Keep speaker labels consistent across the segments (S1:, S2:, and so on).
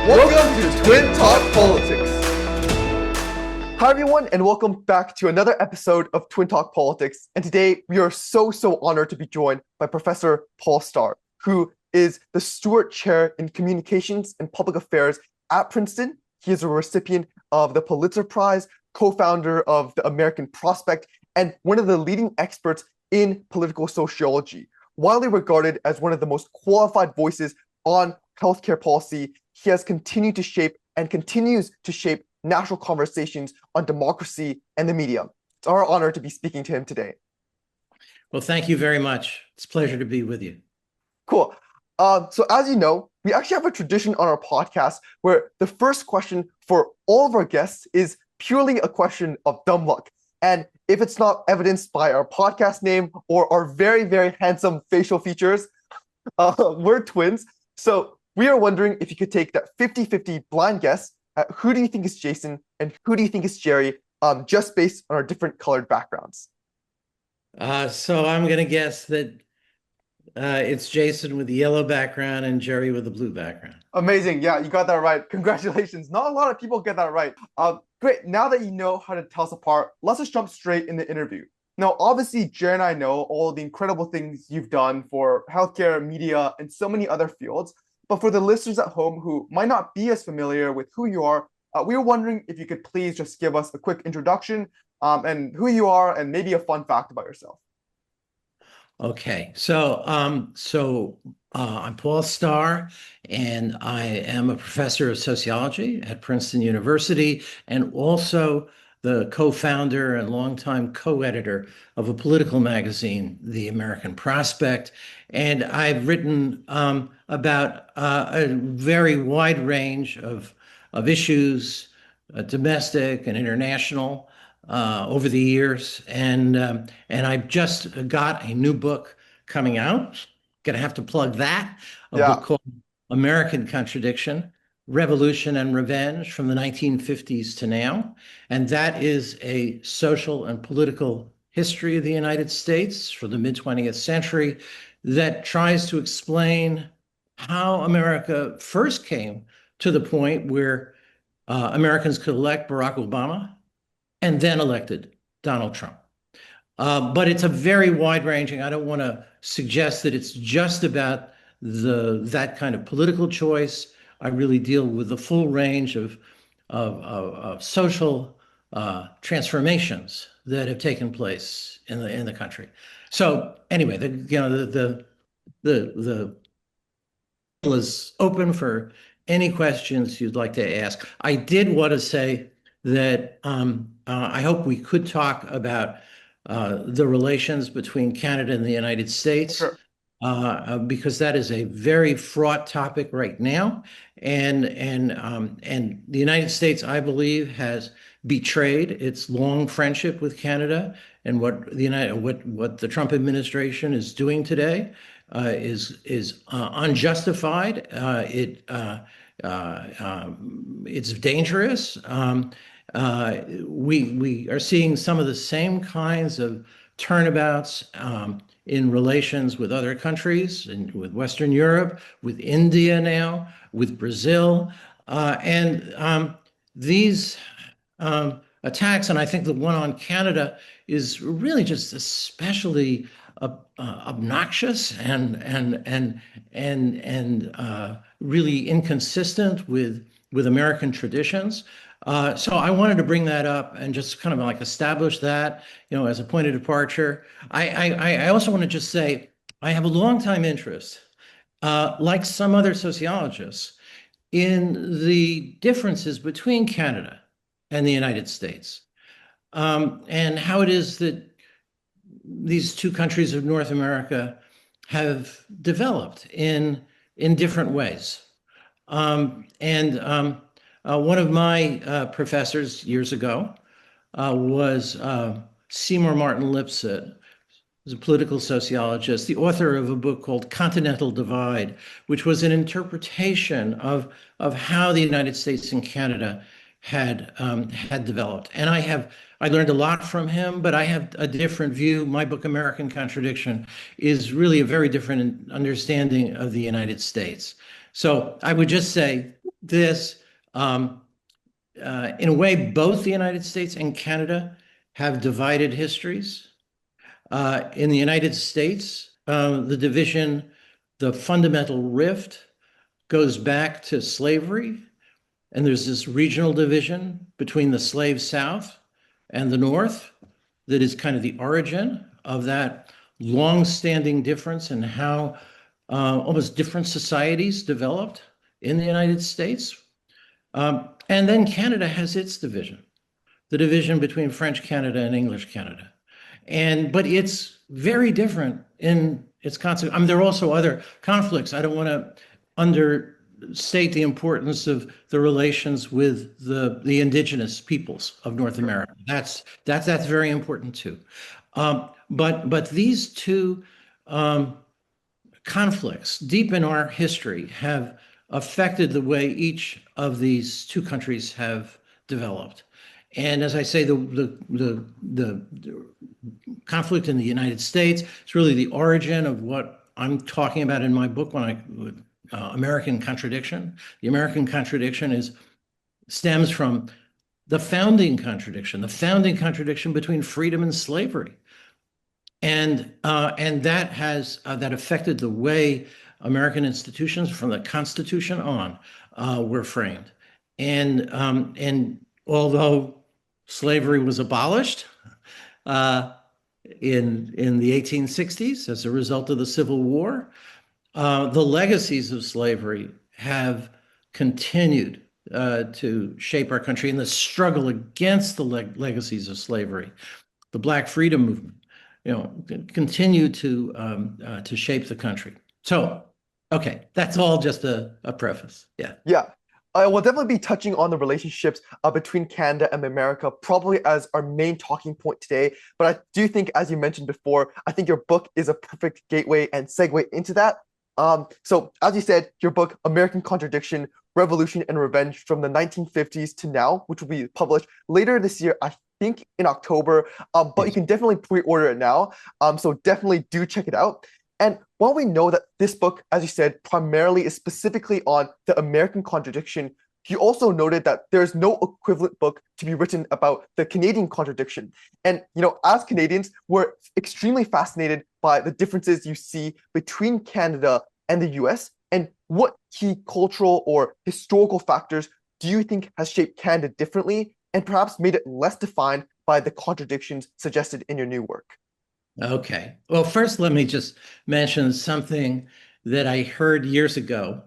S1: Welcome to Twin Talk Politics. Hi everyone, and welcome back to another episode of Twin Talk Politics. And today we are so honored to be joined by Professor Paul Starr, who is the Stuart Chair in Communications and Public Affairs at Princeton. He is a recipient of the Pulitzer Prize, co-founder of the American Prospect, and one of the leading experts in political sociology. Widely regarded as one of the most qualified voices on healthcare policy, he has continued to shape and continues to shape national conversations on democracy and the media. It's our honor to be speaking to him today.
S2: Well, thank you very much. It's a pleasure to be with you.
S1: Cool. So as you know, we actually have a tradition on our podcast where the first question for all of our guests is purely a question of dumb luck. And if it's not evidenced by our podcast name or our very handsome facial features, we're twins. So we are wondering if you could take that 50-50 blind guess at who do you think is Jason and who do you think is Jerry, just based on our different colored backgrounds.
S2: So I'm going to guess that it's Jason with the yellow background and Jerry with the blue background.
S1: Amazing. Yeah, you got that right. Congratulations. Not a lot of people get that right. Great. Now that you know how to tell us apart, let's just jump straight in the interview. Now, obviously, Jerry and I know all the incredible things you've done for healthcare, media, and so many other fields. But for the listeners at home who might not be as familiar with who you are, we were wondering if you could please just give us a quick introduction and who you are and maybe a fun fact about yourself.
S2: Okay, so I'm Paul Starr, and I am a professor of sociology at Princeton University, and also the co-founder and longtime co-editor of a political magazine, The American Prospect. And I've written about a very wide range of issues, domestic and international, over the years. And I've just got a new book coming out. Gonna have to plug that, a book called American Contradiction, Revolution and Revenge from the 1950s to now. And that is a social and political history of the United States for the mid-20th century that tries to explain how America first came to the point where Americans could elect Barack Obama and then elected Donald Trump. But it's a very wide-ranging, I don't want to suggest that it's just about that kind of political choice. I really deal with the full range of social transformations that have taken place in the country. So anyway, the is open for any questions you'd like to ask. I did want to say that I hope we could talk about the relations between Canada and the United States.
S1: Sure.
S2: Because that is a very fraught topic right now, and the United States, I believe, has betrayed its long friendship with Canada, and what the Trump administration is doing today is unjustified. It's dangerous. We are seeing some of the same kinds of turnabouts in relations with other countries, and with Western Europe, with India now, with Brazil. And these attacks, and I think the one on Canada is really just especially obnoxious and really inconsistent with American traditions. So I wanted to bring that up and just kind of like establish that, as a point of departure. I also want to just say I have a long time interest, like some other sociologists, in the differences between Canada and the United States, and how it is that these two countries of North America have developed in different ways. One of my professors years ago was Seymour Martin Lipset, who's a political sociologist, the author of a book called Continental Divide, which was an interpretation of how the United States and Canada had developed. And I learned a lot from him, but I have a different view. My book, American Contradiction, is really a very different understanding of the United States. So I would just say this, in a way, both the United States and Canada have divided histories. In the United States, the division, the fundamental rift goes back to slavery. And there's this regional division between the slave South and the North that is kind of the origin of that long-standing difference in how almost different societies developed in the United States. And then Canada has its division, the division between French Canada and English Canada. But it's very different in its concept. I mean, there are also other conflicts. I don't want to understate the importance of the relations with the indigenous peoples of North America. That's very important too. But these two conflicts deep in our history have affected the way each of these two countries have developed. And as I say, the conflict in the United States is really the origin of what I'm talking about in my book American Contradiction. The American Contradiction stems from the founding contradiction between freedom and slavery. And that affected the way American institutions from the Constitution on were framed. And although slavery was abolished in the 1860s as a result of the Civil War, the legacies of slavery have continued to shape our country, and the struggle against the legacies of slavery, the Black Freedom Movement, continue to shape the country. So, okay, that's all just a preface. Yeah.
S1: Yeah. I will definitely be touching on the relationships between Canada and America, probably as our main talking point today. But I do think, as you mentioned before, I think your book is a perfect gateway and segue into that. So, as you said, your book, American Contradiction, Revolution and Revenge from the 1950s to now, which will be published later this year, I think in October, but you can definitely pre-order it now. So definitely do check it out. And while we know that this book, as you said, primarily is specifically on the American contradiction, you also noted that there's no equivalent book to be written about the Canadian contradiction. And, as Canadians, we're extremely fascinated by the differences you see between Canada and the US. And what key cultural or historical factors do you think has shaped Canada differently and perhaps made it less defined by the contradictions suggested in your new work?
S2: Okay. Well, first, let me just mention something that I heard years ago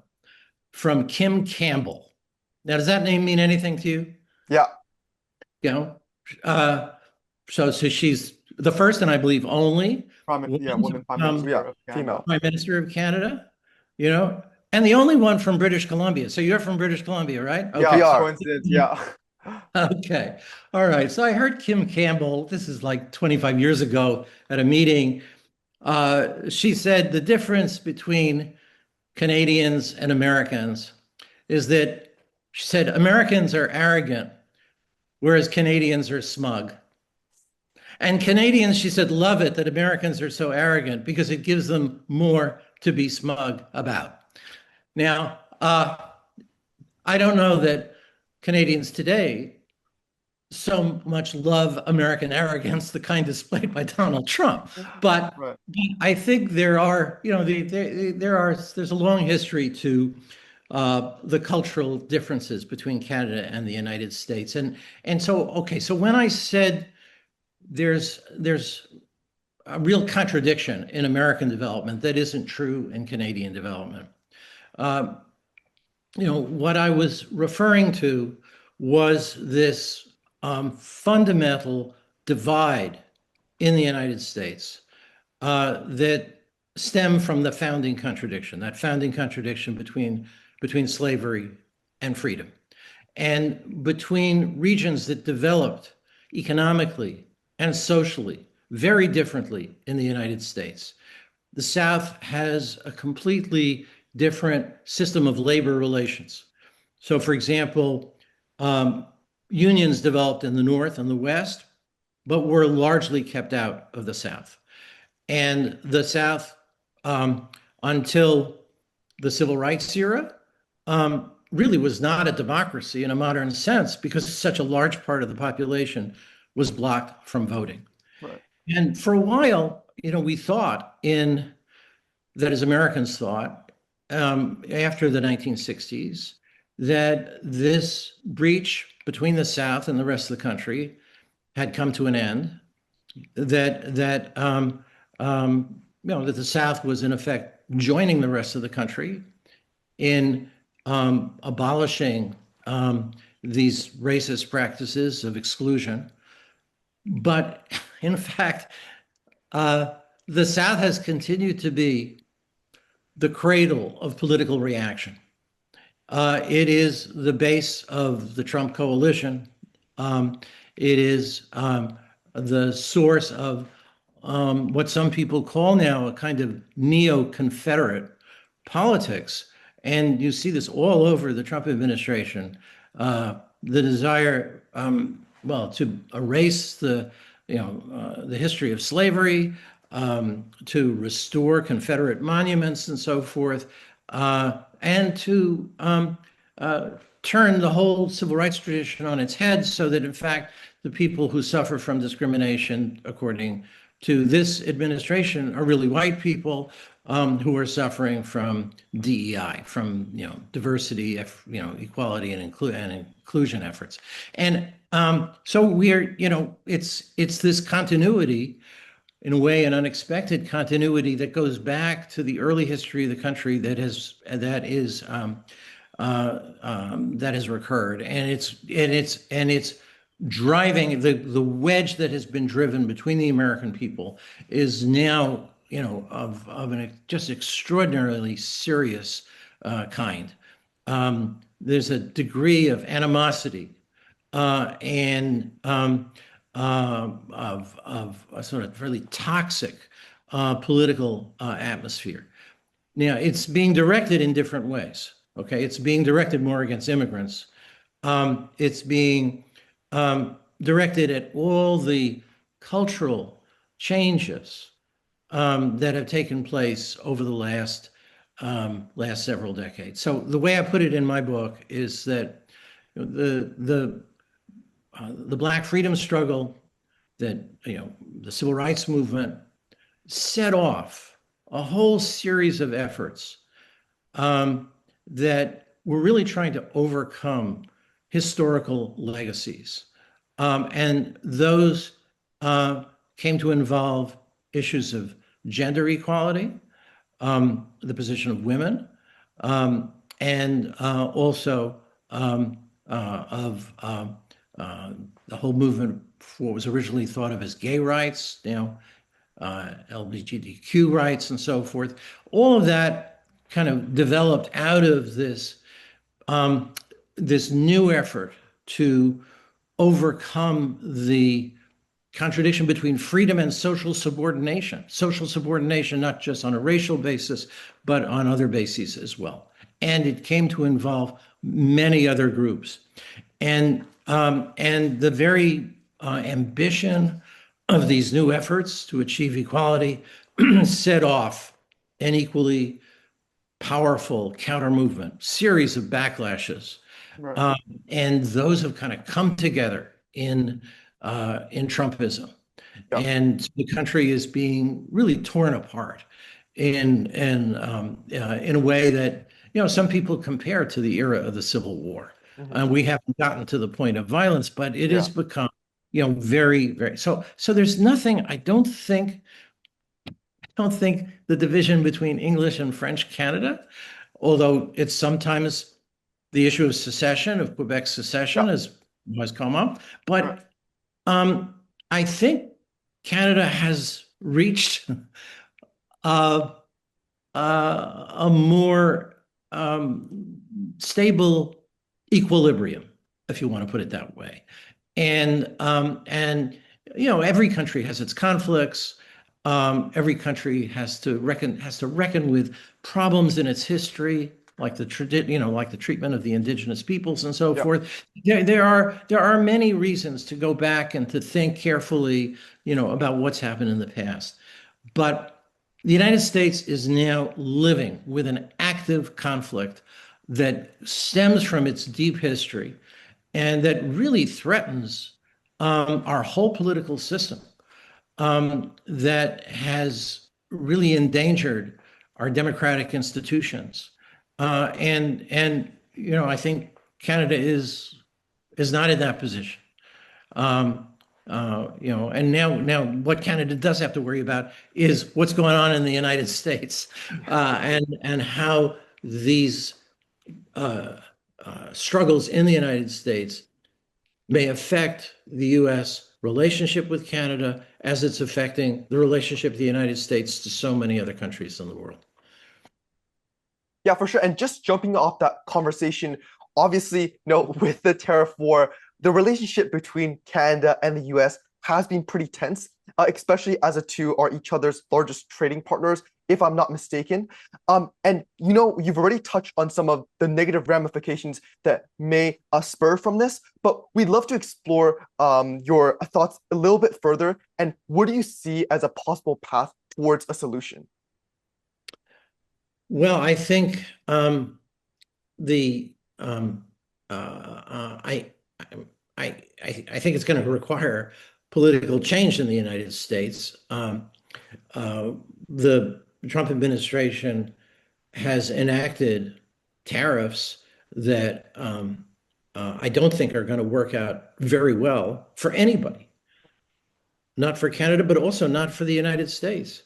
S2: from Kim Campbell. Now, does that name mean anything to you?
S1: Yeah.
S2: So she's the first and I believe only
S1: woman
S2: Prime Minister of Canada, and the only one from British Columbia. So you're from British Columbia, right?
S1: Okay. Yeah, coincidence. Yeah.
S2: Okay. All right. So I heard Kim Campbell, this is like 25 years ago at a meeting. She said the difference between Canadians and Americans is that she said Americans are arrogant, whereas Canadians are smug. And Canadians, she said, love it that Americans are so arrogant because it gives them more to be smug about. Now, I don't know that Canadians today so much love American arrogance, the kind displayed by Donald Trump. But I think there's a long history to the cultural differences between Canada and the United States. So when I said there's a real contradiction in American development that isn't true in Canadian development, what I was referring to was this fundamental divide in the United States that stem from the founding contradiction, that founding contradiction between slavery and freedom, and between regions that developed economically and socially very differently in the United States. The South has a completely different system of labor relations. So, for example, unions developed in the North and the West, but were largely kept out of the South. And the South, until the Civil Rights era, really was not a democracy in a modern sense because such a large part of the population was blocked from voting.
S1: Right.
S2: And for a while, we thought that as Americans thought after the 1960s that this breach between the South and the rest of the country had come to an end, that the South was in effect joining the rest of the country in abolishing these racist practices of exclusion. But in fact, the South has continued to be the cradle of political reaction. It is the base of the Trump coalition. It is the source of what some people call now a kind of neo-Confederate politics. And you see this all over the Trump administration. The desire, to erase the history of slavery, to restore Confederate monuments and so forth, and to turn the whole civil rights tradition on its head so that, in fact, the people who suffer from discrimination, according to this administration, are really white people who are suffering from DEI, from diversity, equality and inclusion efforts. And so we're, it's this continuity, in a way, an unexpected continuity that goes back to the early history of the country that has recurred, and it's driving the wedge that has been driven between the American people is now of an just extraordinarily serious kind. There's a degree of animosity and of a sort of really toxic political atmosphere. Now, it's being directed in different ways. Okay, it's being directed more against immigrants. It's being directed at all the cultural changes that have taken place over the last several decades. So the way I put it in my book is that the Black freedom struggle, that the civil rights movement set off a whole series of efforts that were really trying to overcome historical legacies. And those came to involve issues of gender equality, the position of women, and also of the whole movement for what was originally thought of as gay rights, LGBTQ rights and so forth. All of that kind of developed out of this new effort to overcome the contradiction between freedom and social subordination. Social subordination, not just on a racial basis, but on other bases as well. And it came to involve many other groups. And the very ambition of these new efforts to achieve equality set off an equally powerful counter movement, series of backlashes.
S1: Right.
S2: And those have kind of come together in Trumpism.
S1: Yeah.
S2: And the country is being really torn apart in a way that, some people compare to the era of the Civil War. We haven't gotten to the point of violence, but it has become, very, very, so there's nothing, I don't think the division between English and French Canada, although it's sometimes the issue of secession, of Quebec's secession has come up, but I think Canada has reached a more stable equilibrium, if you want to put it that way. And every country has its conflicts. Every country has to reckon with problems in its history, like the treatment of the indigenous peoples and so forth. There are many reasons to go back and to think carefully, about what's happened in the past. But the United States is now living with an active conflict that stems from its deep history and that really threatens our whole political system, that has really endangered our democratic institutions. And I think Canada is not in that position. And now what Canada does have to worry about is what's going on in the United States, and how these struggles in the United States may affect the U.S. relationship with Canada as it's affecting the relationship of the United States to so many other countries in the world.
S1: Yeah, for sure. And just jumping off that conversation, obviously, with the tariff war, the relationship between Canada and the US has been pretty tense, especially as the two are each other's largest trading partners, if I'm not mistaken. And you've already touched on some of the negative ramifications that may spur from this, but we'd love to explore your thoughts a little bit further. And what do you see as a possible path towards a solution?
S2: Well, I think the I I think it's going to require political change in the United States. The Trump administration has enacted tariffs that I don't think are going to work out very well for anybody, not for Canada, but also not for the United States.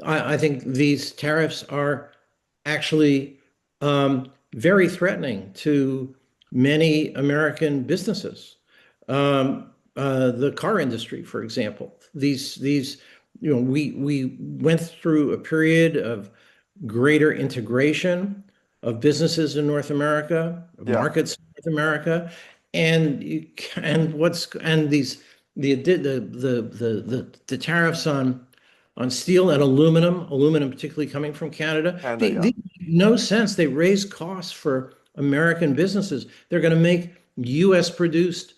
S2: I think these tariffs are actually very threatening to many American businesses. The car industry, for example, we went through a period of greater integration of businesses in North America, of
S1: Yeah,
S2: markets in North America, and the tariffs on steel and aluminum particularly coming from Canada.
S1: Canada, yeah.
S2: They make no sense. They raise costs for American businesses. They're going to make U.S. produced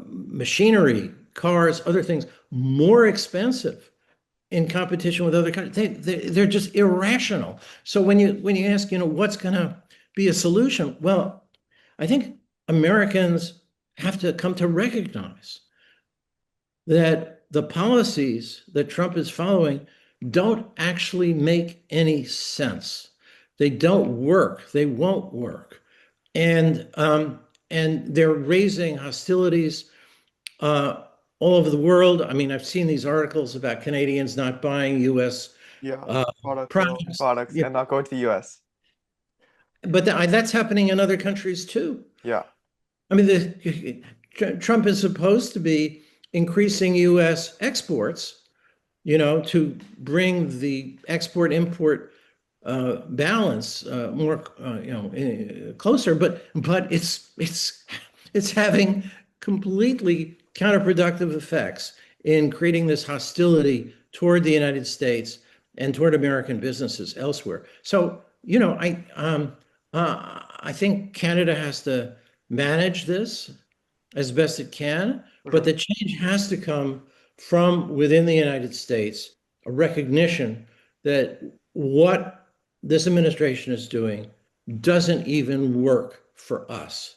S2: machinery, cars, other things more expensive in competition with other countries. They're just irrational. So when you ask, what's going to be a solution? Well, I think Americans have to come to recognize that the policies that Trump is following don't actually make any sense. They don't work. They won't work. And they're raising hostilities all over the world. I mean, I've seen these articles about Canadians not buying U.S.
S1: Yeah,
S2: products,
S1: products and not going to the US.
S2: but that's happening in other countries too.
S1: Yeah,
S2: I mean, Trump is supposed to be increasing U.S. exports, to bring the export-import balance more, closer. But it's having completely counterproductive effects in creating this hostility toward the United States and toward American businesses elsewhere. So, I think Canada has to manage this as best it can,
S1: for
S2: but
S1: sure.
S2: the change has to come from within the United States, a recognition that what this administration is doing doesn't even work for us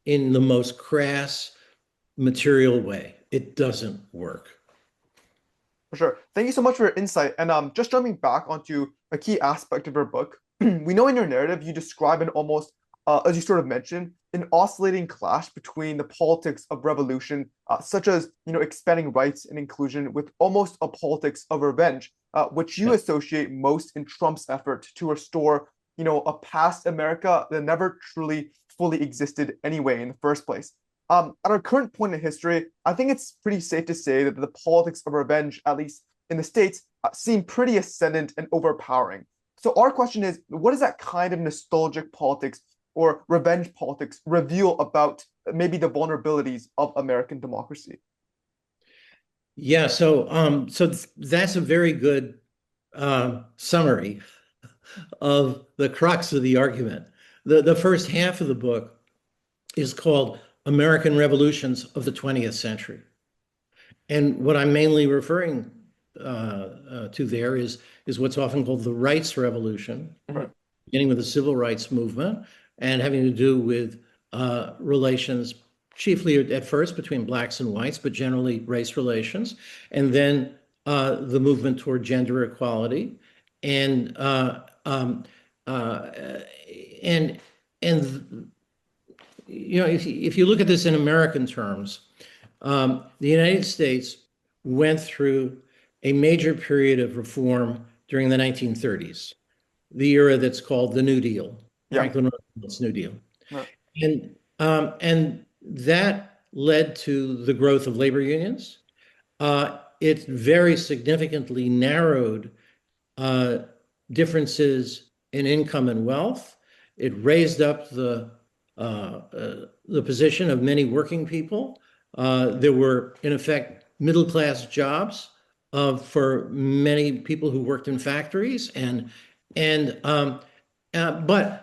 S2: in the most crass material way. It doesn't work.
S1: For sure. Thank you so much for your insight. And just jumping back onto a key aspect of your book, we know in your narrative you describe an almost, as you sort of mentioned, an oscillating clash between the politics of revolution, such as expanding rights and inclusion, with almost a politics of revenge, which you
S2: Yeah.
S1: associate most in Trump's effort to restore, a past America that never truly fully existed anyway in the first place. At our current point in history, I think it's pretty safe to say that the politics of revenge, at least in the States, seem pretty ascendant and overpowering. So our question is, what does that kind of nostalgic politics or revenge politics reveal about maybe the vulnerabilities of American democracy?
S2: Yeah, so that's a very good summary of the crux of the argument. The first half of the book is called American Revolutions of the 20th Century. And what I'm mainly referring to there is what's often called the rights revolution,
S1: Right.
S2: beginning with the civil rights movement and having to do with relations, chiefly at first between blacks and whites, but generally race relations, and then the movement toward gender equality, and uh, and and if you look at this in American terms, the United States went through a major period of reform during the 1930s, the era that's called the New Deal,
S1: Yeah.
S2: Franklin Roosevelt's New Deal.
S1: Yeah.
S2: And that led to the growth of labor unions. It very significantly narrowed uh, differences in income and wealth. It raised up the position of many working people. There were, in effect, middle class jobs for many people who worked in factories, but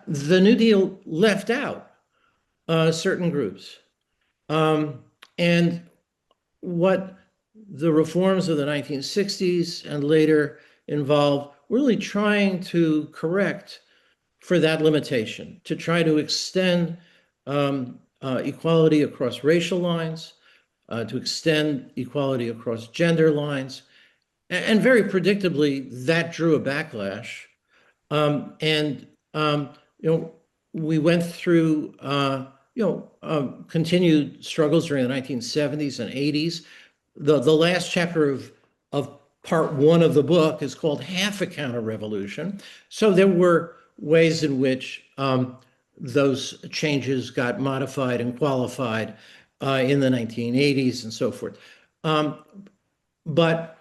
S2: the New Deal left out certain groups. And what the reforms of the 1960s and later involved really trying to correct for that limitation, to try to extend equality across racial lines, to extend equality across gender lines. And very predictably, that drew a backlash. And we went through continued struggles during the 1970s and 80s. The last chapter of part one of the book is called Half a Counter-Revolution. So there were ways in which those changes got modified and qualified in the 1980s and so forth. But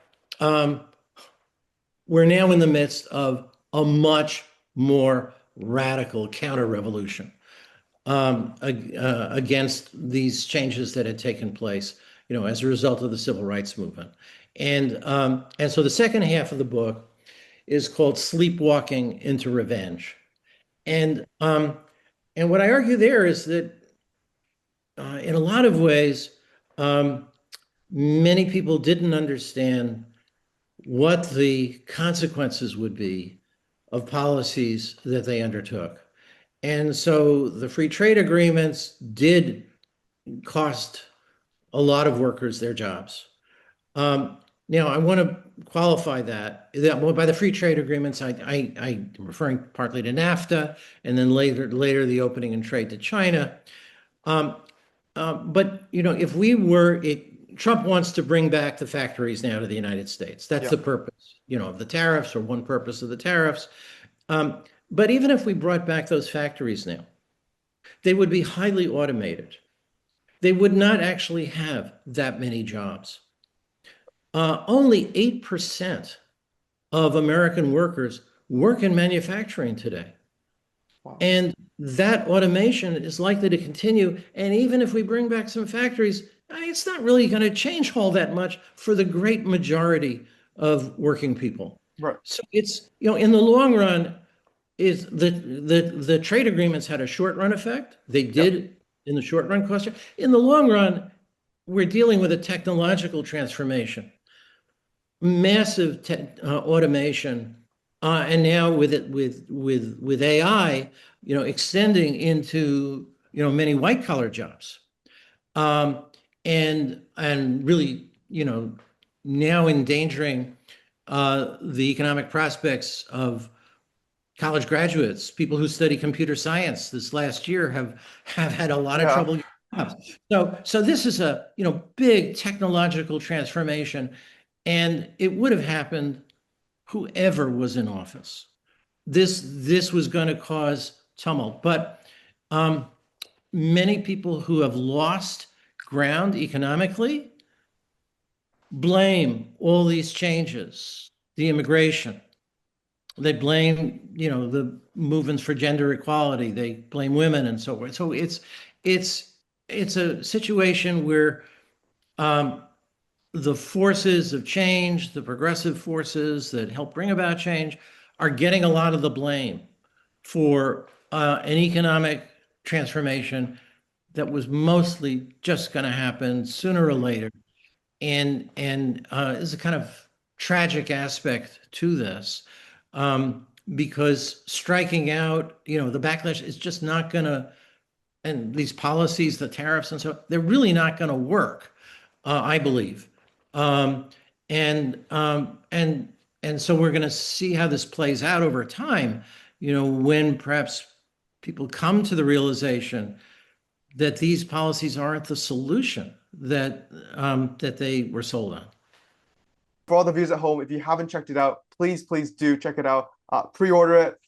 S2: we're now in the midst of a much more radical counter-revolution against these changes that had taken place, as a result of the civil rights movement. And so the second half of the book is called Sleepwalking into Revenge. And what I argue there is that in a lot of ways, many people didn't understand what the consequences would be of policies that they undertook. And so the free trade agreements did cost a lot of workers their jobs. Now, I want to qualify that by the free trade agreements, I'm referring partly to NAFTA and then later the opening in trade to China. But Trump wants to bring back the factories now to the United States. That's the purpose, of the tariffs, or one purpose of the tariffs. But even if we brought back those factories now, they would be highly automated. They would not actually have that many jobs. Only 8% of American workers work in manufacturing today.
S1: Wow.
S2: And that automation is likely to continue. And even if we bring back some factories, it's not really going to change all that much for the great majority of working people.
S1: Right.
S2: So it's, in the long run, is the trade agreements had a short run effect. They did in the short run question. In the long run, we're dealing with a technological transformation, massive automation, and now with AI, extending into many white collar jobs, and really now endangering the economic prospects of college graduates. People who study computer science this last year have had a lot of trouble. So this is a big technological transformation, and it would have happened whoever was in office. This was going to cause tumult, but many people who have lost ground economically blame all these changes, the immigration. They blame, the movements for gender equality. They blame women and so forth. So it's a situation where the forces of change, the progressive forces that help bring about change, are getting a lot of the blame for an economic transformation that was mostly just going to happen sooner or later. And there's a kind of tragic aspect to this. because striking out, the backlash is just not going to, and these policies, the tariffs and so, they're really not going to work, I believe. Um, and um, and and so we're going to see how this plays out over time, when perhaps people come to the realization that these policies aren't the solution that they were sold on.
S1: For all the viewers at home, if you haven't checked it out, please do check it out. Pre-order it.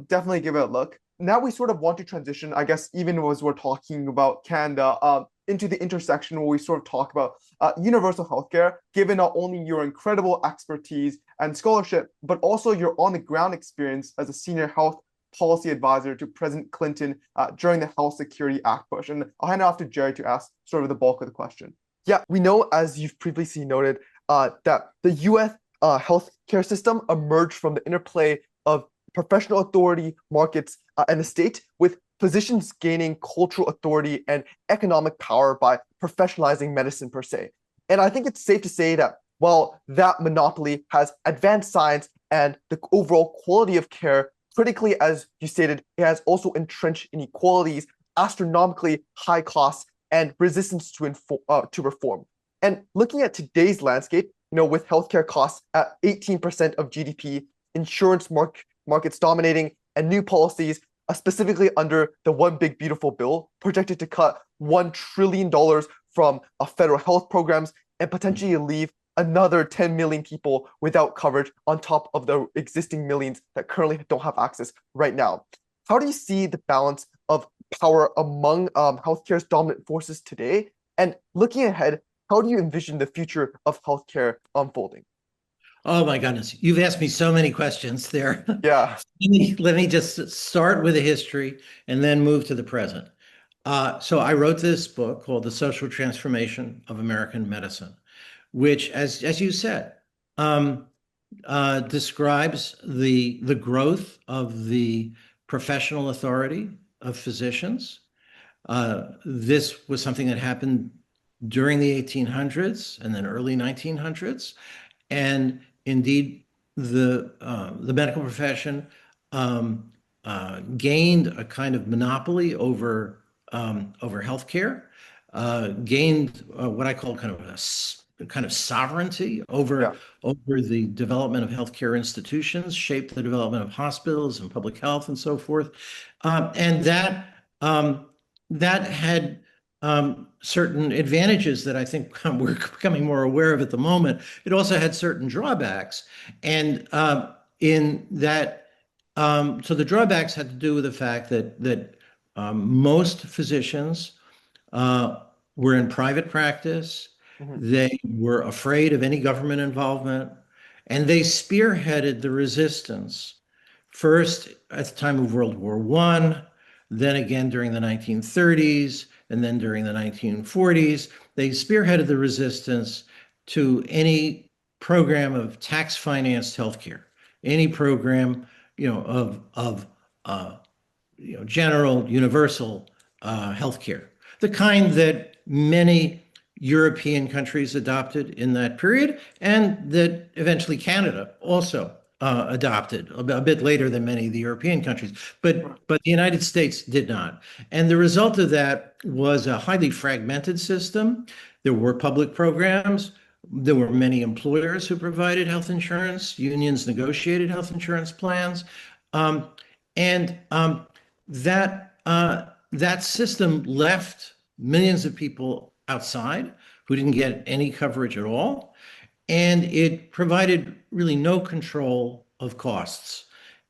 S1: Definitely give it a look. Now we sort of want to transition, I guess, even as we're talking about Canada, into the intersection where we sort of talk about universal healthcare, given not only your incredible expertise and scholarship, but also your on-the-ground experience as a senior health policy advisor to President Clinton during the Health Security Act push. And I'll hand it off to Jerry to ask sort of the bulk of the question. Yeah, we know, as you've previously noted, that the U.S. Healthcare system emerged from the interplay of professional authority, markets, and the state, with physicians gaining cultural authority and economic power by professionalizing medicine per se. And I think it's safe to say that while that monopoly has advanced science and the overall quality of care, critically, as you stated, it has also entrenched inequalities, astronomically high costs, and resistance to reform. And looking at today's landscape, with healthcare costs at 18% of GDP, insurance markets dominating, and new policies, specifically under the One Big Beautiful Bill, projected to cut $1 trillion from federal health programs and potentially leave another 10 million people without coverage on top of the existing millions that currently don't have access right now. How do you see the balance of power among healthcare's dominant forces today? And looking ahead, how do you envision the future of healthcare unfolding?
S2: Oh my goodness, you've asked me so many questions there.
S1: Yeah.
S2: Let me just start with the history and then move to the present. So I wrote this book called The Social Transformation of American Medicine, which, as you said, describes the growth of the professional authority of physicians. This was something that happened during the 1800s and then early 1900s. And indeed, the medical profession gained a kind of monopoly over healthcare, gained what I call kind of sovereignty
S1: Yeah.
S2: over the development of healthcare institutions, shaped the development of hospitals and public health and so forth, and that had certain advantages that I think we're becoming more aware of at the moment. It also had certain drawbacks, and in that, so the drawbacks had to do with the fact that most physicians were in private practice.
S1: Mhm.
S2: They were afraid of any government involvement, and they spearheaded the resistance first at the time of World War I, then again during the 1930s, and then during the 1940s. They spearheaded the resistance to any program of tax-financed healthcare, any program, of general universal healthcare, the kind that many European countries adopted in that period, and that eventually Canada also adopted a bit later than many of the European countries, but the United States did not. And the result of that was a highly fragmented system. There were public programs. There were many employers who provided health insurance. Unions negotiated health insurance plans. And that system left millions of people outside who didn't get any coverage at all, and it provided really no control of costs.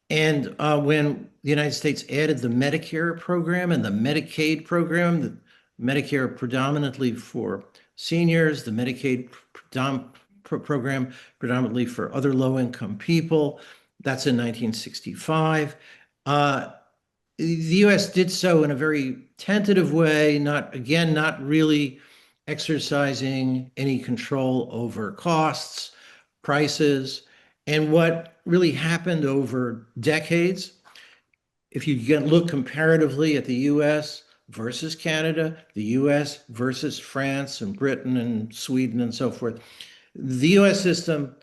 S2: And when the United States added the Medicare program and the Medicaid program, the Medicare predominantly for seniors, the Medicaid program predominantly for other low-income people, that's in 1965. The U.S. did so in a very tentative way, not really exercising any control over costs, prices. And what really happened over decades, if you look comparatively at the U.S. versus Canada, the U.S. versus France and Britain and Sweden and so forth, the U.S. system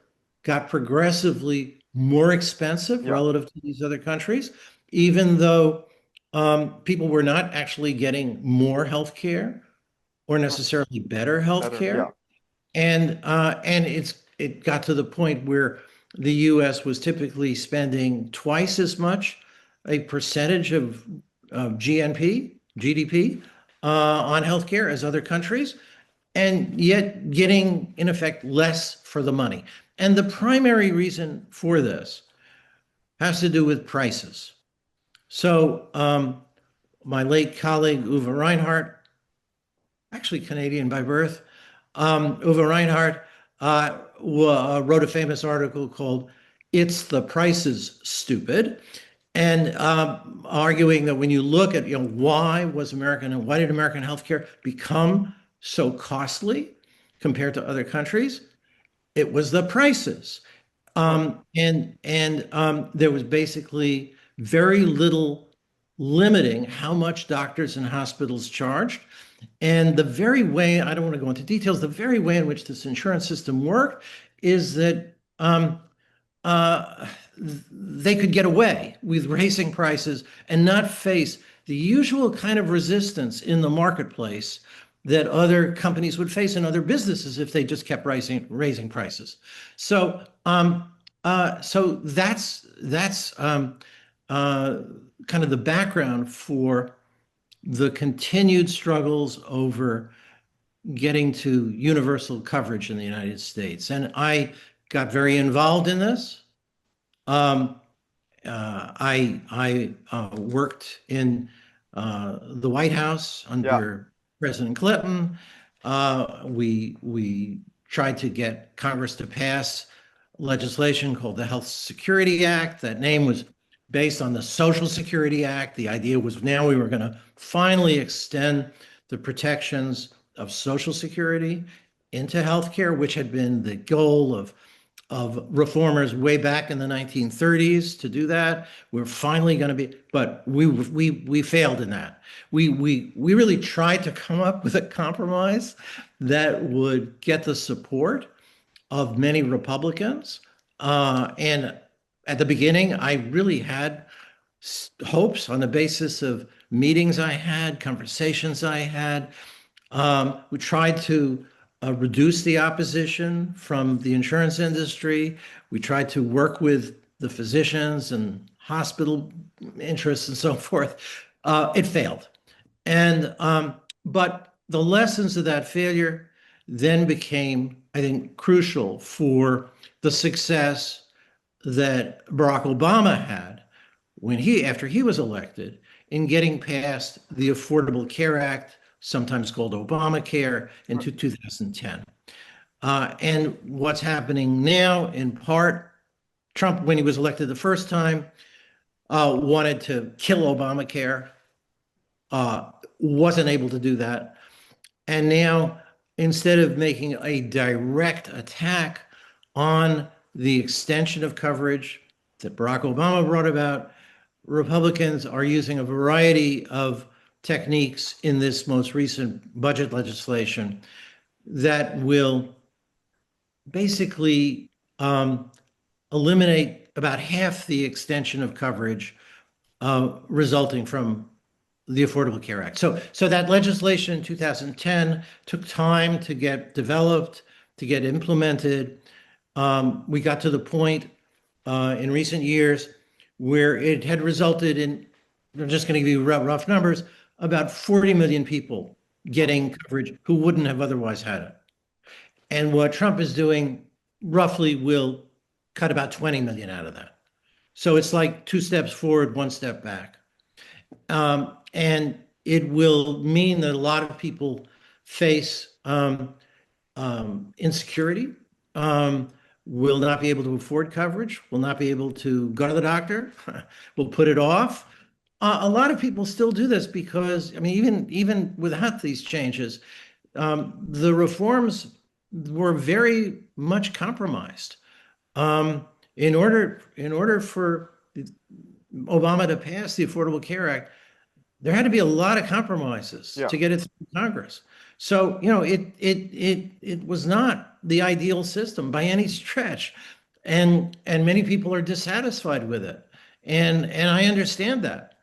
S2: got progressively more expensive
S1: Yeah.
S2: relative to these other countries, even though people were not actually getting more health care or
S1: Mm.
S2: necessarily better health
S1: Better. Yeah.
S2: care. And it got to the point where the U.S. was typically spending twice as much a percentage of GDP on healthcare as other countries, and yet getting, in effect, less for the money. And the primary reason for this has to do with prices. So, my late colleague Uwe Reinhardt, actually Canadian by birth, Uwe Reinhardt wrote a famous article called "It's the Prices, Stupid," and arguing that when you look at why did American healthcare become so costly compared to other countries, it was the prices.
S1: Right.
S2: And there was basically very little limiting how much doctors and hospitals charged. And the very way, I don't want to go into details, the very way in which this insurance system worked is that uh, they could get away with raising prices and not face the usual kind of resistance in the marketplace that other companies would face in other businesses if they just kept raising prices. So that's kind of the background for the continued struggles over getting to universal coverage in the United States. And I got very involved in this. Um, I worked in the White House
S1: Yeah.
S2: under President Clinton. We tried to get Congress to pass legislation called the Health Security Act. That name was based on the Social Security Act. The idea was now we were going to finally extend the protections of Social Security into healthcare, which had been the goal of reformers way back in the 1930s to do that. We're finally going to be, but we failed in that. We really tried to come up with a compromise that would get the support of many Republicans. And at the beginning, I really had hopes on the basis of meetings I had, conversations I had. We tried to reduce the opposition from the insurance industry. We tried to work with the physicians and hospital interests and so forth. It failed. But the lessons of that failure then became, I think, crucial for the success that Barack Obama had after he was elected, in getting past the Affordable Care Act, sometimes called Obamacare, in 2010. And what's happening now, in part, Trump, when he was elected the first time, wanted to kill Obamacare, wasn't able to do that. And now, instead of making a direct attack on the extension of coverage that Barack Obama brought about, Republicans are using a variety of techniques in this most recent budget legislation that will basically eliminate about half the extension of coverage resulting from the Affordable Care Act. So that legislation in 2010 took time to get developed, to get implemented. We got to the point in recent years where it had resulted in, I'm just going to give you rough numbers, about 40 million people getting coverage who wouldn't have otherwise had it. And what Trump is doing roughly will cut about 20 million out of that. So it's like 2 steps forward, 1 step back. And it will mean that a lot of people face insecurity, will not be able to afford coverage, will not be able to go to the doctor, will put it off. A lot of people still do this because, I mean, even without these changes, the reforms were very much compromised. In order for Obama to pass the Affordable Care Act, there had to be a lot of compromises
S1: Yeah.
S2: to get it through Congress. So, it was not the ideal system by any stretch. and many people are dissatisfied with it, and I understand that.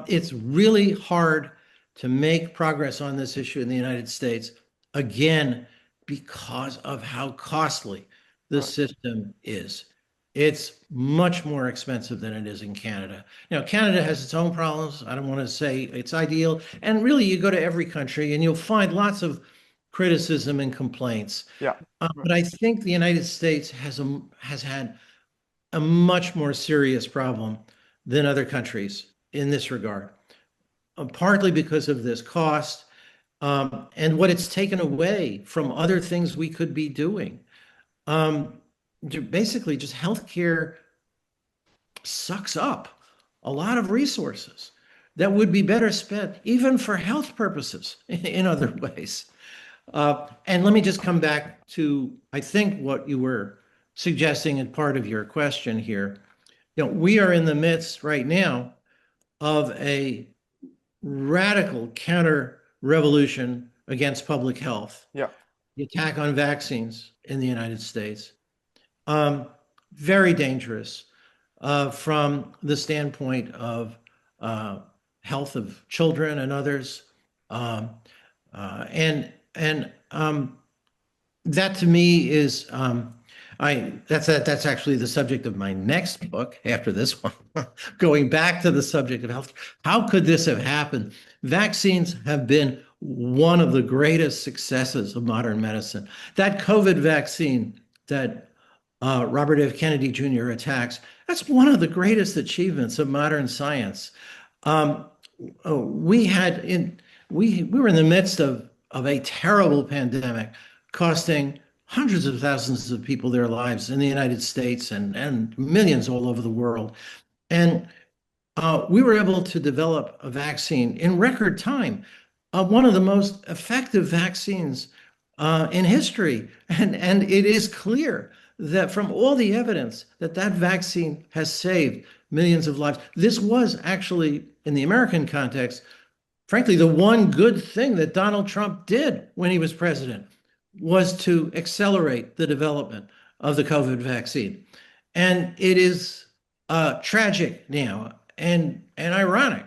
S2: It's really hard to make progress on this issue in the United States, again, because of how costly the
S1: Right.
S2: system is. It's much more expensive than it is in Canada. Now, Canada has its own problems. I don't want to say it's ideal. And really, you go to every country and you'll find lots of criticism and complaints.
S1: Yeah. Right.
S2: But I think the United States has had a much more serious problem than other countries in this regard, partly because of this cost, and what it's taken away from other things we could be doing. Um, Basically, just healthcare sucks up a lot of resources that would be better spent, even for health purposes, in other ways. And let me just come back to, I think, what you were suggesting in part of your question here. We are in the midst right now of a radical counter revolution against public health,
S1: Yeah.
S2: the attack on vaccines in the United States. Um, Very dangerous from the standpoint of uh, health of children and others. Um, and that to me is that's actually the subject of my next book after this one. Going back to the subject of health, how could this have happened? Vaccines have been one of the greatest successes of modern medicine. That COVID vaccine that Robert F. Kennedy Jr. attacks, that's one of the greatest achievements of modern science. Um, we had in we were in the midst of a terrible pandemic, costing hundreds of thousands of people their lives in the United States and millions all over the world. And we were able to develop a vaccine in record time, one of the most effective vaccines in history. And it is clear that from all the evidence that that vaccine has saved millions of lives. This was actually, in the American context, frankly, the one good thing that Donald Trump did when he was president was to accelerate the development of the COVID vaccine. And it is tragic now and ironic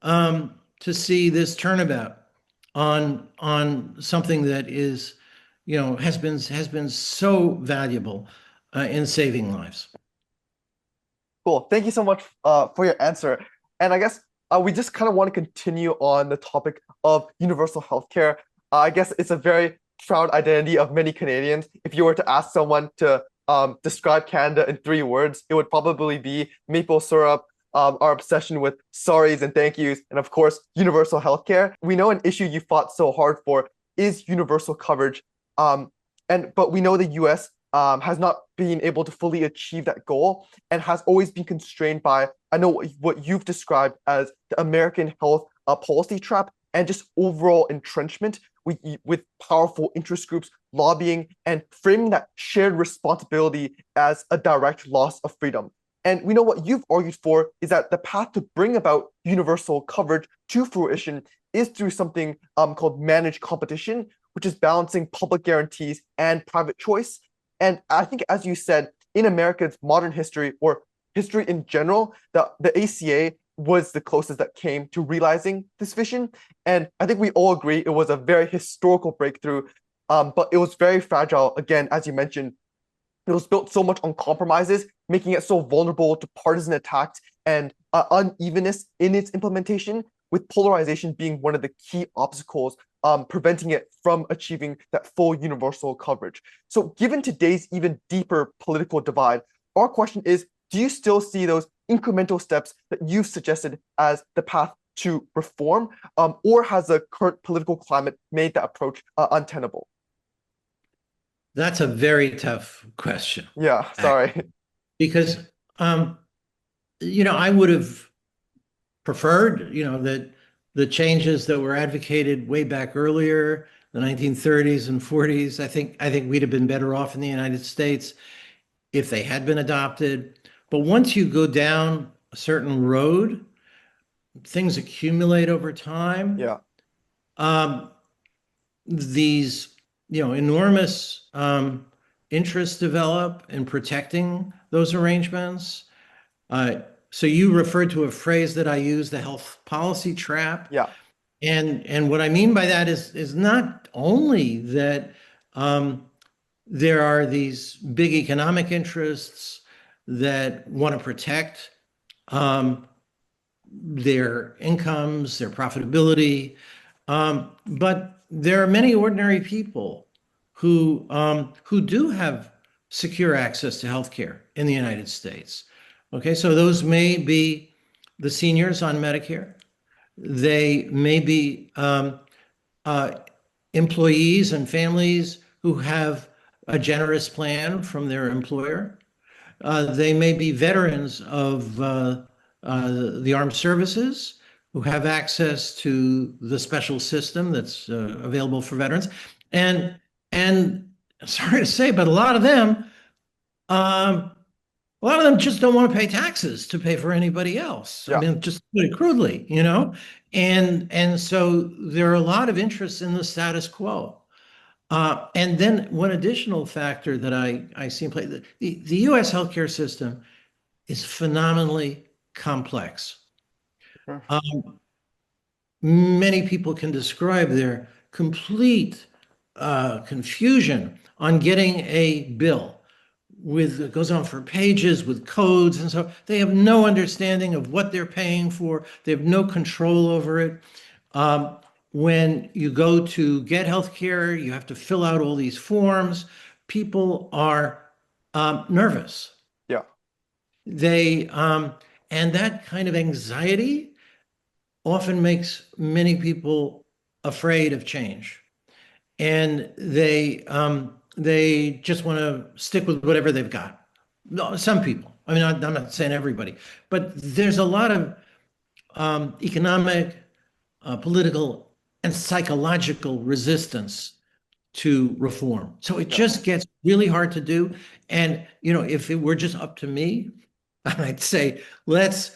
S2: to see this turnabout on something that is, has been so valuable in saving lives.
S1: Cool. Thank you so much for your answer. And I guess we just kind of want to continue on the topic of universal healthcare. I guess it's a very proud identity of many Canadians. If you were to ask someone to describe Canada in 3 words, it would probably be maple syrup, our obsession with sorries and thank yous, and of course, universal healthcare. We know an issue you fought so hard for is universal coverage. But we know the US has not been able to fully achieve that goal and has always been constrained by, I know what you've described as the American health policy trap and just overall entrenchment with powerful interest groups lobbying and framing that shared responsibility as a direct loss of freedom. And we know what you've argued for is that the path to bring about universal coverage to fruition is through something called managed competition, which is balancing public guarantees and private choice. And I think, as you said, in America's modern history or history in general, the ACA was the closest that came to realizing this vision. And I think we all agree it was a very historical breakthrough, but it was very fragile. Again, as you mentioned, it was built so much on compromises, making it so vulnerable to partisan attacks and unevenness in its implementation, with polarization being one of the key obstacles preventing it from achieving that full universal coverage. So given today's even deeper political divide, our question is, do you still see those incremental steps that you've suggested as the path to reform, or has the current political climate made that approach untenable?
S2: That's a very tough question,
S1: Yeah,
S2: actually,
S1: sorry.
S2: because I would have preferred, that the changes that were advocated way back earlier, the 1930s and 40s, I think we'd have been better off in the United States if they had been adopted. But once you go down a certain road, things accumulate over time.
S1: Yeah,
S2: Um, these, enormous interests develop in protecting those arrangements. So you referred to a phrase that I use, the health policy trap.
S1: Yeah.
S2: And what I mean by that is not only that there are these big economic interests that want to protect um, their incomes, their profitability, but there are many ordinary people who do have secure access to healthcare in the United States. Okay, so those may be the seniors on Medicare. They may be uh, employees and families who have a generous plan from their employer. They may be veterans of the armed services who have access to the special system that's available for veterans. And sorry to say, but um, a lot of them just don't want to pay taxes to pay for anybody else. I
S1: Yeah.
S2: mean, just put it crudely, you know? And so there are a lot of interests in the status quo. And then one additional factor that I see in play, the US healthcare system is phenomenally complex.
S1: Sure.
S2: Many people can describe their complete confusion on getting a bill with it goes on for pages with codes, and so they have no understanding of what they're paying for. They have no control over it. Um, when you go to get health care, you have to fill out all these forms. People are nervous.
S1: Yeah.
S2: They and that kind of anxiety often makes many people afraid of change, and they just want to stick with whatever they've got. No, some people. I mean, I'm not saying everybody, but there's a lot of economic, political, and psychological resistance to reform. So it
S1: Yeah.
S2: just gets really hard to do. And, you know, if it were just up to me, I'd say, let's,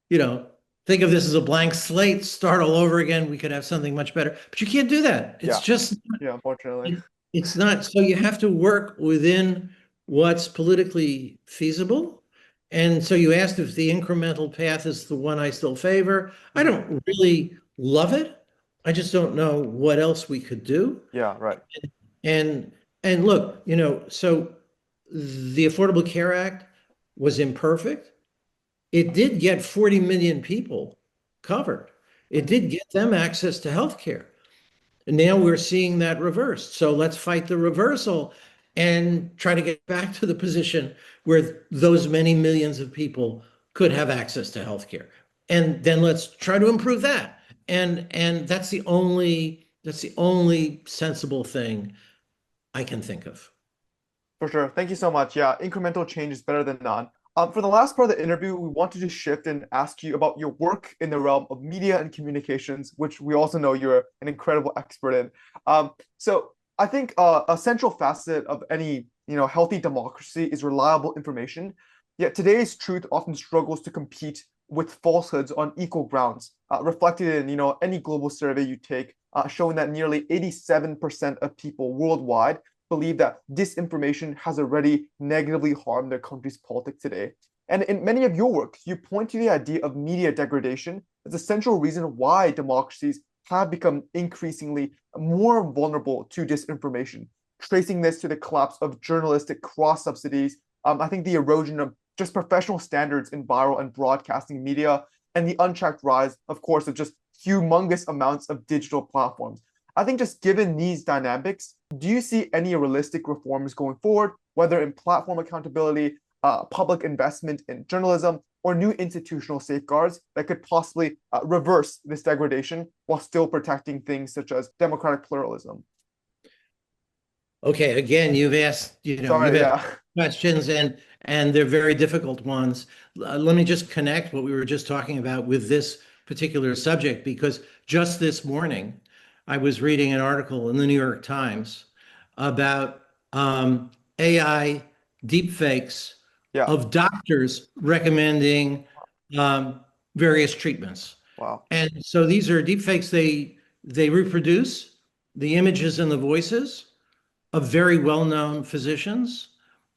S2: you know, think of this as a blank slate, start all over again. We could have something much better. But you can't do that. It's
S1: Yeah.
S2: just,
S1: Yeah, unfortunately.
S2: it's not. So you have to work within what's politically feasible. And so you asked if the incremental path is the one I still favor. I
S1: Mhm.
S2: don't really love it. I just don't know what else we could do.
S1: Yeah, right.
S2: And and look, you know, so the Affordable Care Act was imperfect. It did get 40 million people covered. It
S1: Mhm.
S2: did get them access to health care. And now we're seeing that reversed. So let's fight the reversal and try to get back to the position where those many millions of people could have access to health care. And then let's try to improve that. And that's the only sensible thing I can think of.
S1: For sure. Thank you so much. Yeah, incremental change is better than none. For the last part of the interview, we wanted to shift and ask you about your work in the realm of media and communications, which we also know you're an incredible expert in. So I think a central facet of any healthy democracy is reliable information. Yet today's truth often struggles to compete with falsehoods on equal grounds, reflected in any global survey you take, showing that nearly 87% of people worldwide believe that disinformation has already negatively harmed their country's politics today. And in many of your works, you point to the idea of media degradation as a central reason why democracies have become increasingly more vulnerable to disinformation, tracing this to the collapse of journalistic cross subsidies. I think the erosion of just professional standards in viral and broadcasting media, and the unchecked rise, of course, of just humongous amounts of digital platforms. I think just given these dynamics, do you see any realistic reforms going forward, whether in platform accountability, public investment in journalism, or new institutional safeguards that could possibly reverse this degradation while still protecting things such as democratic pluralism?
S2: Okay, again, you've
S1: Sorry,
S2: asked
S1: yeah.
S2: questions and they're very difficult ones. Let me just connect what we were just talking about with this particular subject, because just this morning I was reading an article in the New York Times about AI deepfakes
S1: Yeah.
S2: of doctors recommending um, various treatments.
S1: Wow.
S2: And so these are deepfakes. They reproduce the images and the voices, of very well-known physicians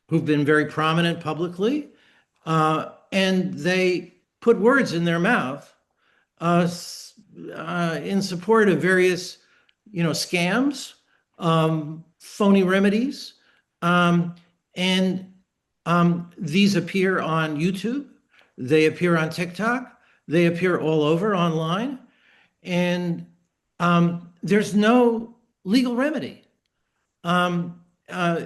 S2: who've been very prominent publicly, and they put words in their mouth uh, in support of various, scams, phony remedies, um, and these appear on YouTube, they appear on TikTok, they appear all over online, and there's no legal remedy. Um, uh,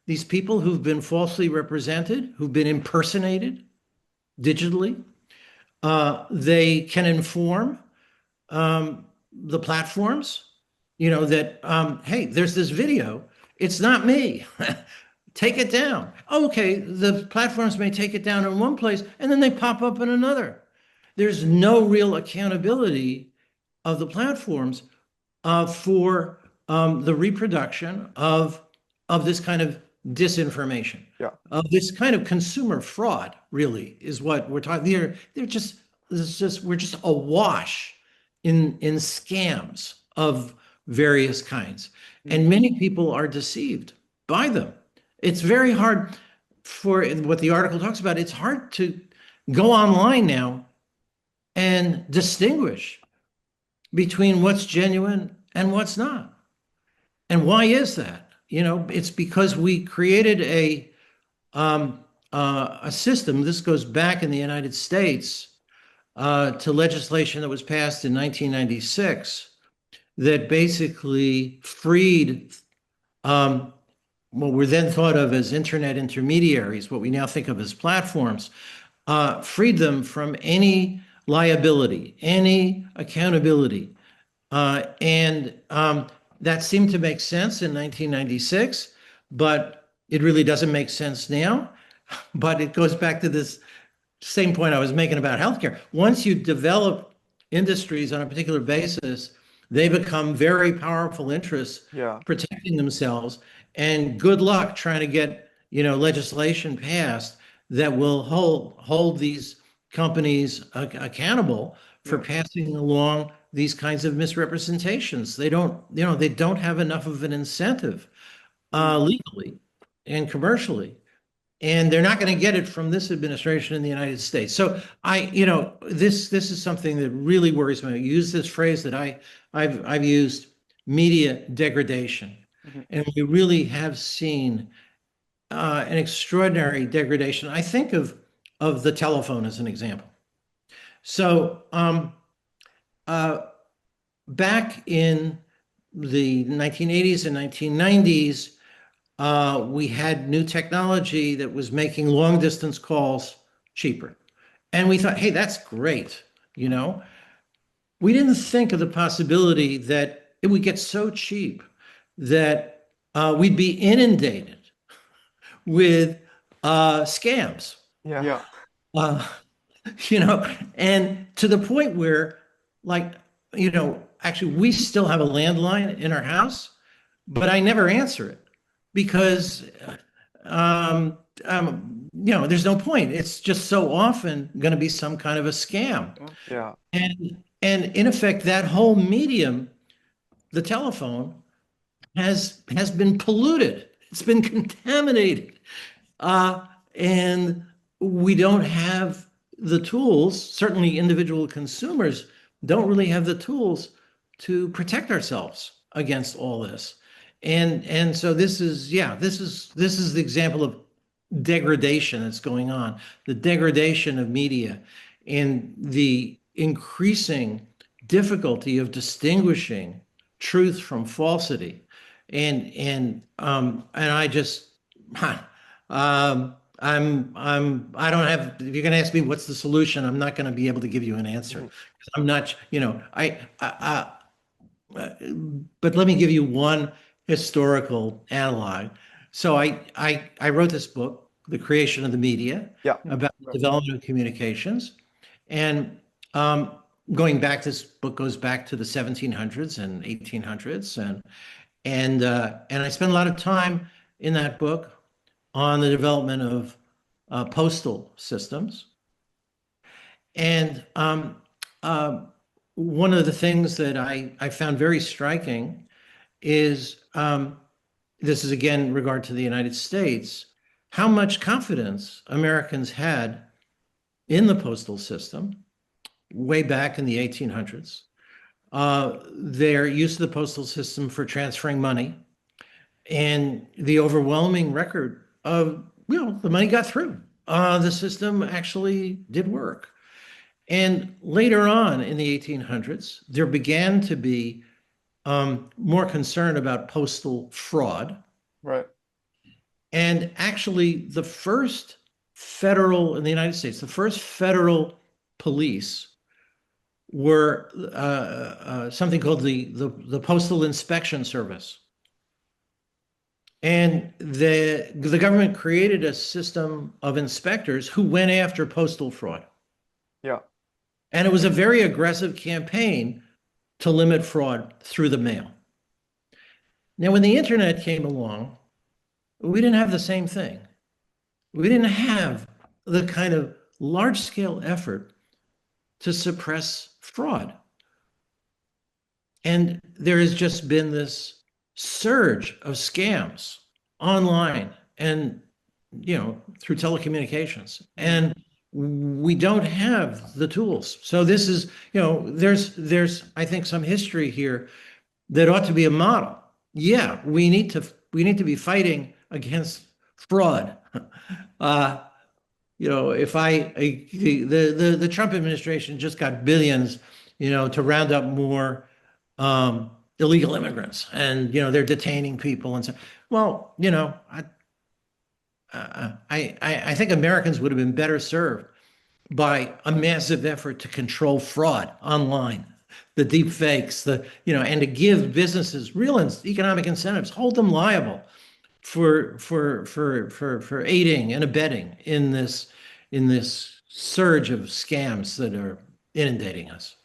S2: these people who've been falsely represented, who've been impersonated digitally, they can inform the platforms, that hey, there's this video. It's not me. Take it down. Okay, the platforms may take it down in one place and then they pop up in another. There's no real accountability of the platforms for the reproduction of this kind of disinformation,
S1: Yeah.
S2: of this kind of consumer fraud. Really, is what we're talking. We're just awash in scams of various kinds, and many people are deceived by them. It's very hard for what the article talks about. It's hard to go online now and distinguish between what's genuine and what's not. And why is that? It's because we created a system. This goes back in the United States to legislation that was passed in 1996 that basically freed what were then thought of as internet intermediaries, what we now think of as platforms, freed them from any liability, any accountability. And that seemed to make sense in 1996, but it really doesn't make sense now. But it goes back to this same point I was making about healthcare. Once you develop industries on a particular basis, they become very powerful interests
S1: Yeah.
S2: protecting themselves. And good luck trying to get, legislation passed that will hold these companies accountable for passing along these kinds of misrepresentations. They don't have enough of an incentive legally and commercially, and they're not going to get it from this administration in the United States. So this is something that really worries me. I use this phrase that I've used, media degradation, and we really have seen an extraordinary degradation. I think of the telephone as an example. So back in the 1980s and 1990s, we had new technology that was making long distance calls cheaper. And we thought, hey, that's great. We didn't think of the possibility that it would get so cheap that we'd be inundated with scams.
S1: Yeah.
S2: Uh, and to the point where, like, actually, we still have a landline in our house, but I never answer it because, there's no point. It's just so often going to be some kind of a scam.
S1: Yeah.
S2: And in effect, that whole medium, the telephone, has been polluted. It's been contaminated. And we don't have the tools, certainly individual consumers don't really have the tools to protect ourselves against all this. And so this is the example of degradation that's going on, the degradation of media and the increasing difficulty of distinguishing truth from falsity. And I just I don't have, if you're going to ask me what's the solution, I'm not going to be able to give you an answer. I'm not, but let me give you one historical analog. So I wrote this book, The Creation of the Media,
S1: Yeah.
S2: about the development of communications. And going back, this book goes back to the 1700s and 1800s. And I spent a lot of time in that book on the development of postal systems. And one of the things that I found very striking is this is again in regard to the United States, how much confidence Americans had in the postal system way back in the 1800s, their use of the postal system for transferring money, and the overwhelming record of, the money got through. The system actually did work. And later on in the 1800s, there began to be more concern about postal fraud.
S1: Right.
S2: And actually, the first in the United States, the first federal police were something called the Postal Inspection Service. And the government created a system of inspectors who went after postal fraud.
S1: Yeah.
S2: And it was a very aggressive campaign to limit fraud through the mail. Now, when the internet came along, we didn't have the same thing. We didn't have the kind of large-scale effort to suppress fraud. And there has just been this surge of scams online and, through telecommunications. And we don't have the tools. So this is, there's, I think, some history here that ought to be a model. Yeah, we need to be fighting against fraud. If the Trump administration just got billions, to round up more illegal immigrants, and they're detaining people and so. Well, I think Americans would have been better served by a massive effort to control fraud online, the deep fakes, and to give businesses real economic incentives, hold them liable for aiding and abetting in this surge of scams that are inundating us.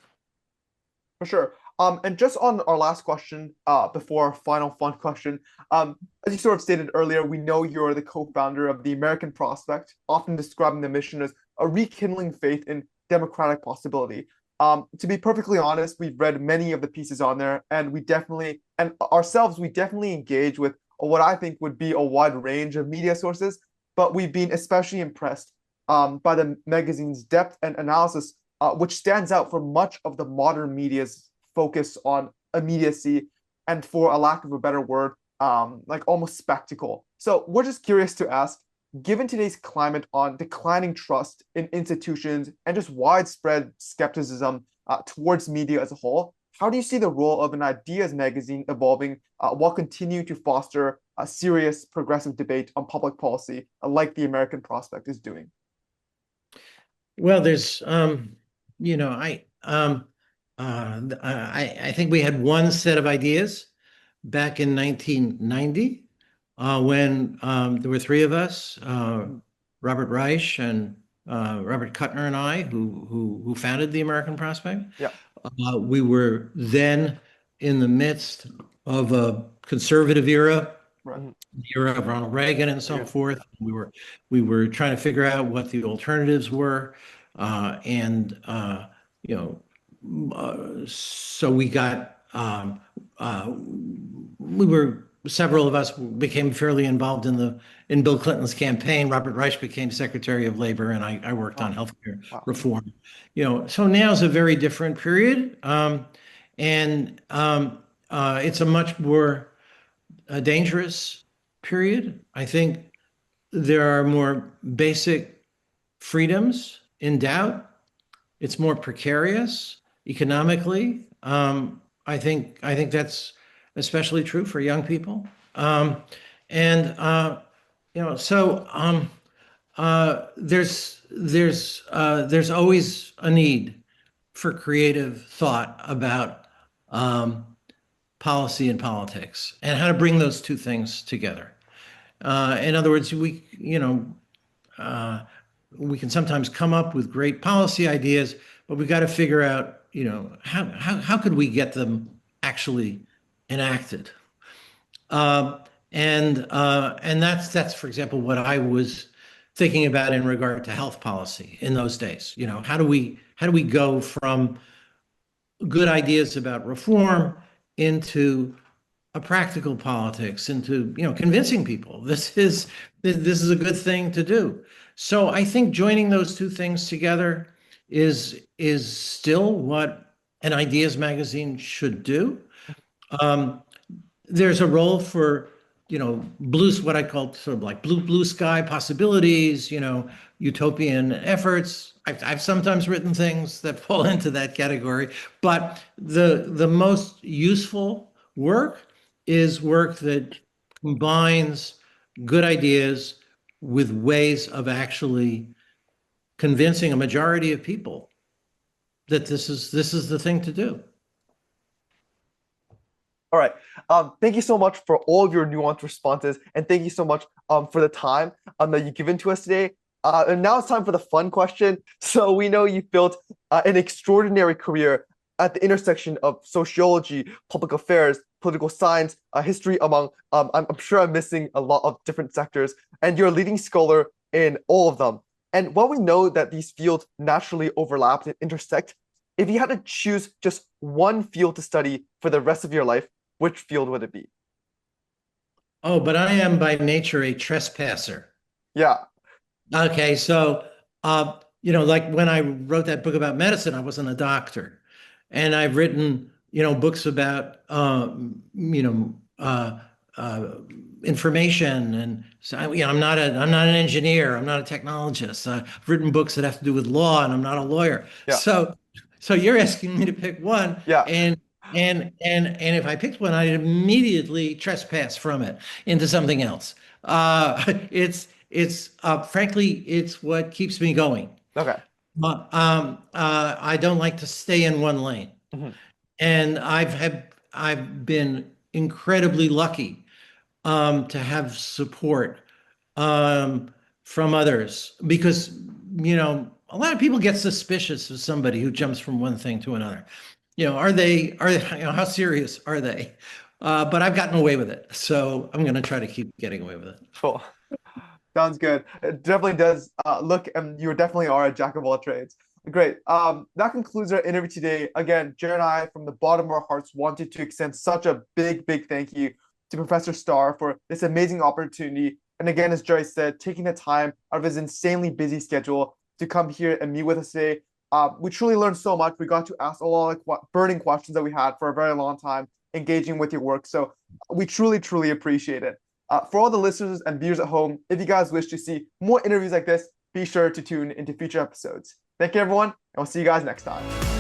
S1: For sure. And just on our last question, before our final fun question, as you sort of stated earlier, we know you're the co-founder of the American Prospect, often describing the mission as a rekindling faith in democratic possibility. To be perfectly honest, we've read many of the pieces on there, and we definitely engage with what I think would be a wide range of media sources, but we've been especially impressed by the magazine's depth and analysis, which stands out for much of the modern media's focus on immediacy and, for a lack of a better word, like almost spectacle. So we're just curious to ask, given today's climate on declining trust in institutions and just widespread skepticism towards media as a whole, how do you see the role of an ideas magazine evolving while continuing to foster a serious progressive debate on public policy, like the American Prospect is doing?
S2: Well, there's, I think we had one set of ideas back in 1990 when there were three of us, Robert Reich and Robert Kuttner and I, who founded the American Prospect.
S1: Yeah.
S2: We were then in the midst of a conservative era,
S1: Right.
S2: the era of Ronald Reagan and so forth. We were trying to figure out what the alternatives were, so we got several of us became fairly involved in Bill Clinton's campaign. Robert Reich became Secretary of Labor, and I worked on healthcare reform. So now is a very different period, and it's a much more dangerous period. I think there are more basic freedoms in doubt. It's more precarious economically. I think that's especially true for young people. There's always a need for creative thought about policy and politics and how to bring those two things together. In other words, we can sometimes come up with great policy ideas, but we've got to figure out, how could we get them actually enacted? And that's, for example, what I was thinking about in regard to health policy in those days. How do we go from good ideas about reform into a practical politics, into convincing people this is a good thing to do. So I think joining those two things together is still what an ideas magazine should do. Um, there's a role for what I call sort of like blue sky possibilities, utopian efforts. I've sometimes written things that fall into that category, but the most useful work is work that combines good ideas with ways of actually convincing a majority of people that this is the thing to do.
S1: All right. Thank you so much for all of your nuanced responses, and thank you so much for the time that you've given to us today. And now it's time for the fun question. So we know you've built an extraordinary career at the intersection of sociology, public affairs, political science, history, among I'm sure I'm missing a lot of different sectors, and you're a leading scholar in all of them. And while we know that these fields naturally overlap and intersect, if you had to choose just one field to study for the rest of your life, which field would it be?
S2: Oh, but I am by nature a trespasser.
S1: Yeah.
S2: Okay, so like when I wrote that book about medicine, I wasn't a doctor, and I've written books about information, and so I'm not an engineer, I'm not a technologist. I've written books that have to do with law, and I'm not a lawyer.
S1: Yeah.
S2: So you're asking me to pick one,
S1: Yeah.
S2: and if I picked one, I'd immediately trespass from it into something else. It's frankly, it's what keeps me going.
S1: Okay.
S2: I don't like to stay in one lane,
S1: Mhm.
S2: and I've been incredibly lucky to have support from others, because a lot of people get suspicious of somebody who jumps from one thing to another. How serious are they? But I've gotten away with it, so I'm going to try to keep getting away with it.
S1: Cool. Sounds good. It definitely does look, and you definitely are a jack of all trades. Great. That concludes our interview today. Again, Jared and I, from the bottom of our hearts, wanted to extend such a big thank you to Professor Starr for this amazing opportunity. And again, as Jerry said, taking the time out of his insanely busy schedule to come here and meet with us today. We truly learned so much. We got to ask a lot of burning questions that we had for a very long time, engaging with your work. So we truly appreciate it. For all the listeners and viewers at home, if you guys wish to see more interviews like this, be sure to tune into future episodes. Thank you, everyone, and we'll see you guys next time.